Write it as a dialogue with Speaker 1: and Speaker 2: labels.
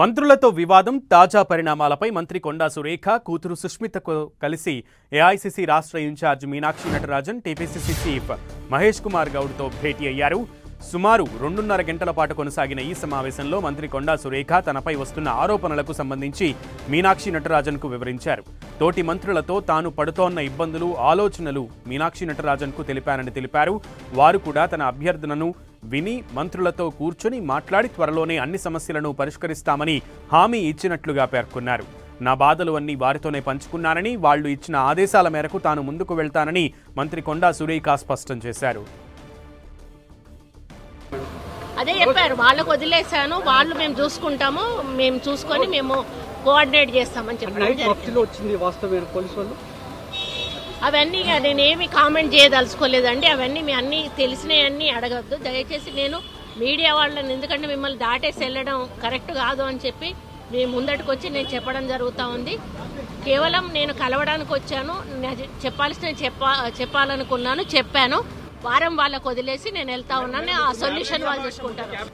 Speaker 1: మంత్రులతో వివాదం తాజా పరిణామాలపై మంత్రి కొండా సురేఖ కూతురు సుష్మితకు కలిసి ఏఐసీసీ రాష్ట్ర incharge Meenakshi Natarajan TPCC chief Mahesh Kumar గౌడ్తో భేటీ అయ్యారు. సుమారు 2.5 గంటల పాటు కొనసాగిన ఈ సమావేశంలో మంత్రి కొండా సురేఖ తనపై వస్తున్న ఆరోపణలకు సంబంధించి మీనాక్షి నటరాజన్కు వివరించారు. తోటి మంత్రులతో తాను పడుతోన్న ఇబ్బందులు, ఆలోచనలు మీనాక్షి నటరాజన్కు తెలిపారు. వారు కూడా తన అభ్యర్థనను విని మంత్రులతో కూర్చొని మాట్లాడి త్వరలోనే అన్ని సమస్యలను పరిష్కరిస్తామని హామీ ఇచ్చినట్లుగా పేర్కొన్నారు. నా బాధలు అన్నీ వారితోనే పంచుకున్నానని, వాళ్లు ఇచ్చిన ఆదేశాల మేరకు తాను ముందుకు వెళ్తానని మంత్రి కొండా సురేఖ స్పష్టం చేశారు.
Speaker 2: అదే చెప్పారు, వాళ్ళకు వదిలేశాను, వాళ్ళు మేము చూసుకుంటాము, మేము చూసుకొని మేము కోఆర్డినేట్ చేస్తామని చెప్పారు. అవన్నీ నేనేమి కామెంట్ చేయదలుచుకోలేదండి. అవన్నీ మీ అన్ని తెలిసినవన్నీ అడగద్దు దయచేసి. నేను మీడియా వాళ్ళని, ఎందుకంటే మిమ్మల్ని దాటేసి వెళ్ళడం కరెక్ట్ కాదు అని చెప్పి మీ ముందటికి వచ్చి నేను చెప్పడం జరుగుతూ ఉంది. కేవలం నేను కలవడానికి వచ్చాను, చెప్పాల్సిన చెప్పాలనుకున్నాను, చెప్పాను. వారం వాళ్ళకు వదిలేసి నేను వెళ్తా ఉన్నాను. ఆ సొల్యూషన్ వాళ్ళు చూసుకుంటారు.